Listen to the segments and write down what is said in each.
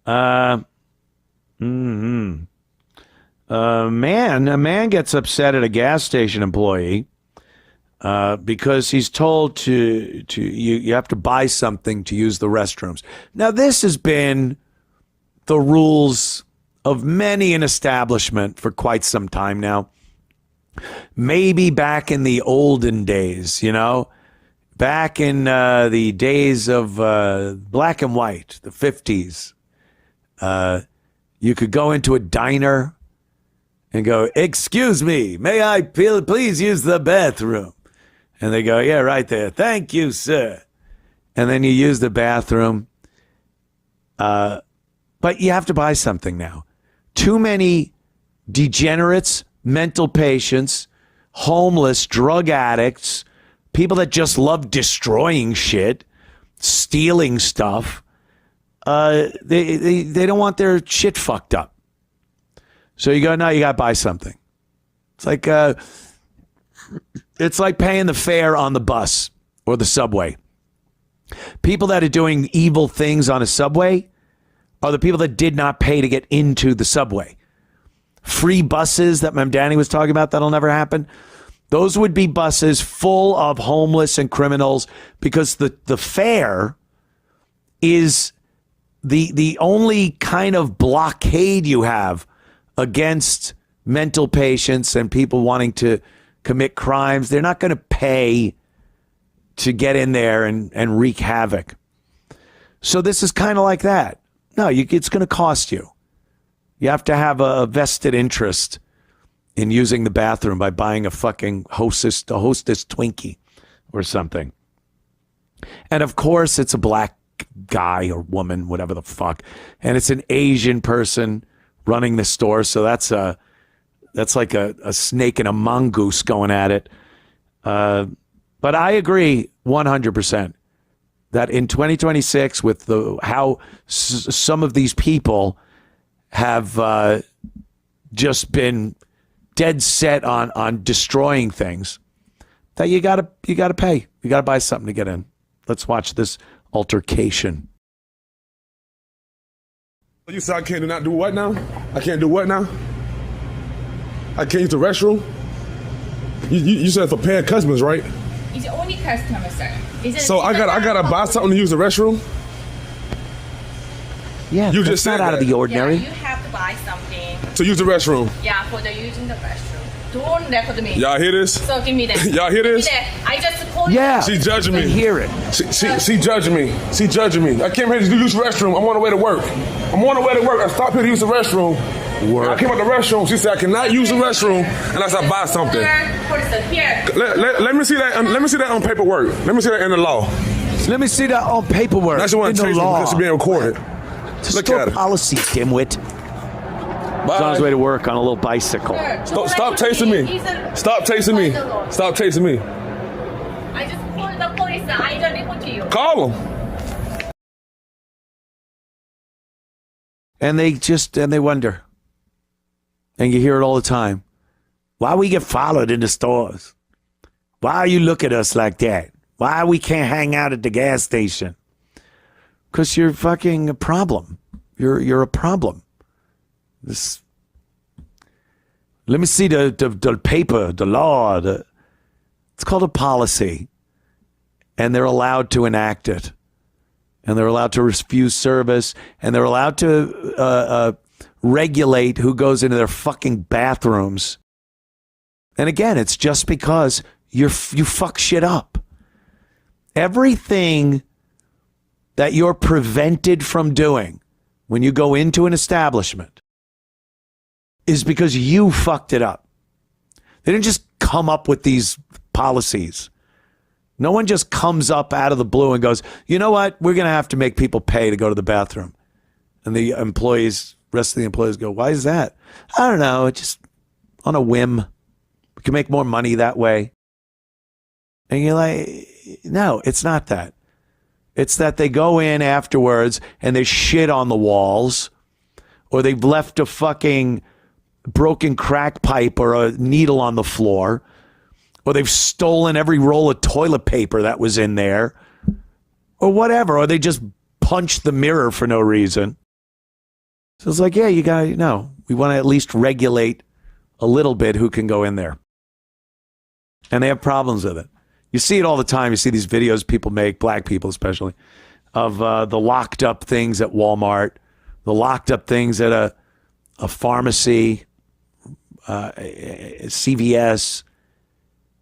Uh, mm A man gets upset at a gas station employee because he's told you have to buy something to use the restrooms. Now, this has been the rules of many an establishment for quite some time now. Maybe back in the olden days, back in the days of black and white, the 50s, you could go into a diner and go, "Excuse me, may I please use the bathroom?" And they go, "Yeah, right there. Thank you, sir." And then you use the bathroom. But you have to buy something now. Too many degenerates, mental patients, homeless, drug addicts, people that just love destroying shit, stealing stuff. They don't want their shit fucked up. So you go, no, you got to buy something. It's like paying the fare on the bus or the subway. People that are doing evil things on a subway are the people that did not pay to get into the subway. Free buses that Ma'am Danny was talking about, that'll never happen. Those would be buses full of homeless and criminals because the fare is the only kind of blockade you have against mental patients and people wanting to commit crimes. They're not going to pay to get in there and wreak havoc. So this is kind of like that. No, it's going to cost you. You have to have a vested interest in using the bathroom by buying a fucking hostess Twinkie or something. And of course, it's a black guy or woman, whatever the fuck. And it's an Asian person running the store. So that's like a snake and a mongoose going at it. But I agree 100% that in 2026, with how some of these people have just been dead set on destroying things, that you gotta pay. You gotta buy something to get in. Let's watch this altercation. You said I can't not do what now? I can't do what now? I can't use the restroom? You said for paying customers, right? It's only customer, sir. So I gotta buy something to use the restroom? Yeah, you that's just not said out of the ordinary. Yeah, you have to buy something. To use the restroom? Yeah, for the using the restroom. Don't record me. Y'all hear this? So give me that. Y'all hear this? I just called Yeah. She judging me. I hear it. She judging me. She judging me. I came here to use the restroom. I'm on the way to work. I stopped here to use the restroom. I came out the restroom. She said I cannot use the restroom unless I buy something. Here. Let me see that. Let me see that on paperwork. Let me see that in the law. Let me see that on paperwork. That's the one in the chasing law. because it's being recorded. It's a Look store at it. policy, dimwit. He's on his way to work on a little bicycle. Stop tasting me. Stop tasting me. Stop tasting me. I just called the police. I don't report to you. Call them. And they wonder. And you hear it all the time. Why we get followed in the stores? Why you look at us like that? Why we can't hang out at the gas station? Because you're fucking a problem. You're a problem. Let me see the paper, the law. It's called a policy. And they're allowed to enact it. And they're allowed to refuse service. And they're allowed to regulate who goes into their fucking bathrooms. And again, it's just because you fuck shit up. Everything that you're prevented from doing when you go into an establishment is because you fucked it up. They didn't just come up with these policies. No one just comes up out of the blue and goes, you know what? We're going to have to make people pay to go to the bathroom. And the rest of the employees go, why is that? I don't know. It's just on a whim. We can make more money that way. And you're like, no, it's not that. It's that they go in afterwards and they shit on the walls, or they've left a fucking broken crack pipe or a needle on the floor, or they've stolen every roll of toilet paper that was in there, or whatever, or they just punched the mirror for no reason. So it's like, yeah, you got to, no, we want to at least regulate a little bit who can go in there. And they have problems with it. You see it all the time. You see these videos people make, black people especially, of the locked up things at Walmart, the locked up things at a pharmacy, CVS.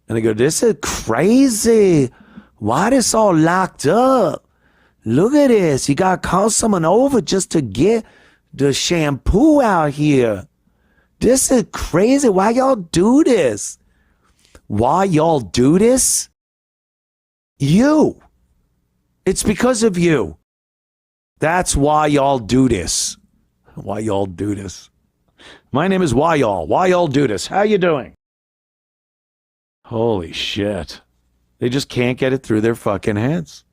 And they go, this is crazy. Why this all locked up? Look at this. You got to call someone over just to get the shampoo out here. This is crazy. Why y'all do this? Why y'all do this? You. It's because of you. That's why y'all do this. Why y'all do this. My name is Why Y'all. Why y'all do this? How you doing? Holy shit. They just can't get it through their fucking heads.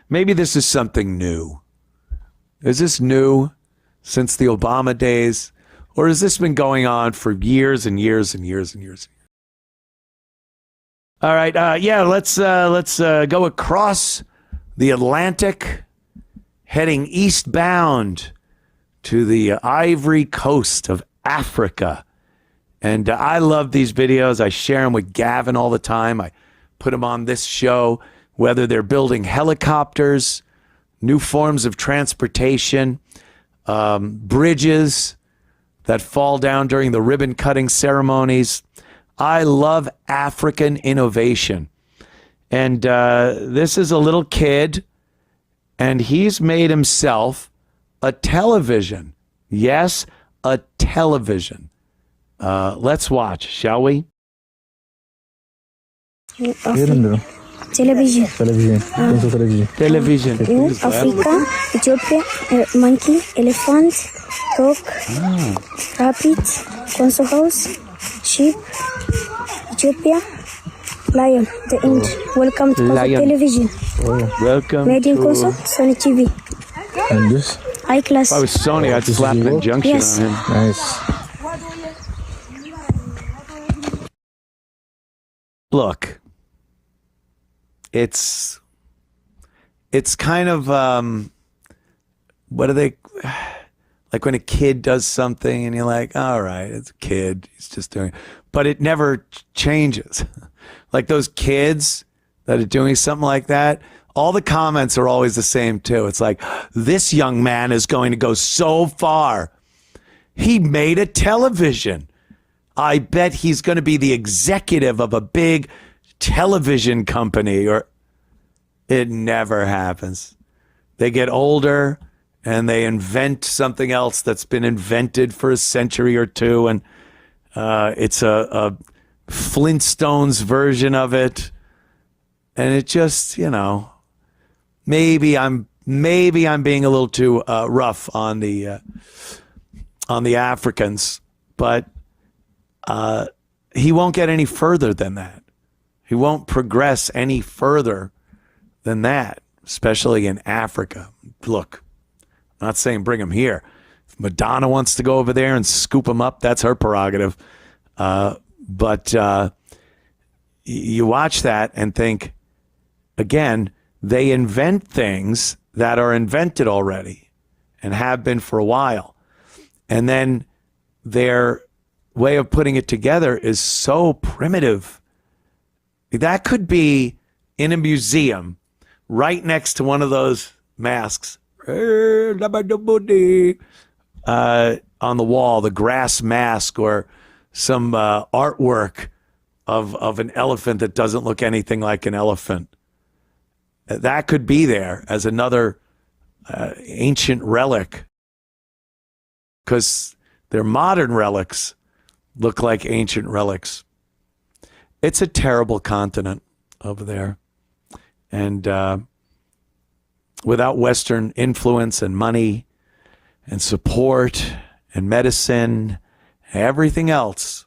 Maybe this is something new. Is this new since the Obama days? Or has this been going on for years and years and years and years? All right. Let's go across the Atlantic, heading eastbound to the Ivory Coast of Africa. And I love these videos. I share them with Gavin all the time. I put them on this show, whether they're building helicopters, new forms of transportation, bridges that fall down during the ribbon cutting ceremonies. I love African innovation. And this is a little kid, and he's made himself a television. Yes, a television. Let's watch, shall we? Television. Television. Africa, Ethiopia, monkey, elephant, dog, rabbit, council house, sheep, Ethiopia, lion, the end. Welcome to Lion. television. Welcome Made in to... Koso, Sony TV. And this? High class. If I was Sony, I'd slap an injunction Yes. on him. Nice. Look, it's kind of what are they like when a kid does something and you're like, all right, it's a kid, he's just doing it. But it never changes. Like those kids that are doing something like that, all the comments are always the same too. It's like, this young man is going to go so far. He made a television. I bet he's going to be the executive of a big television company. Or it never happens. They get older and they invent something else that's been invented for a century or two, and it's a Flintstones version of it. And it just, maybe I'm being a little too rough on the Africans, but he won't get any further than that. He won't progress any further than that, especially in Africa. Look, I'm not saying bring him here. If Madonna wants to go over there and scoop him up, that's her prerogative. But you watch that and think, again, they invent things that are invented already and have been for a while. And then their way of putting it together is so primitive. That could be in a museum right next to one of those masks on the wall, the grass mask, or some artwork of an elephant that doesn't look anything like an elephant. That could be there as another ancient relic, because their modern relics look like ancient relics. It's a terrible continent over there. And without Western influence and money and support and medicine, everything else,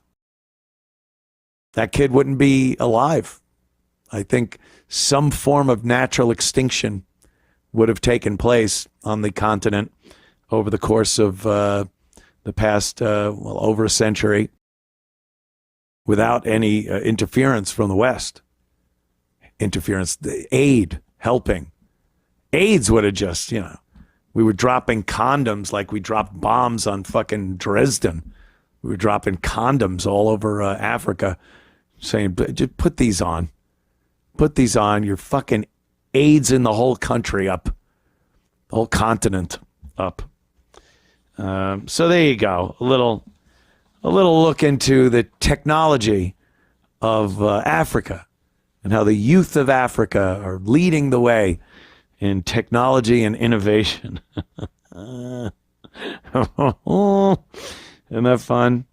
that kid wouldn't be alive. I think some form of natural extinction would have taken place on the continent over the course of the past, over a century, without any interference from the West. Interference, the aid, helping. AIDS would have just, We were dropping condoms like we dropped bombs on fucking Dresden. We were dropping condoms all over Africa, saying, just put these on. Put these on. You're fucking AIDS in the whole country up. The whole continent up. So there you go. A little look into the technology of Africa and how the youth of Africa are leading the way in technology and innovation. Isn't that fun?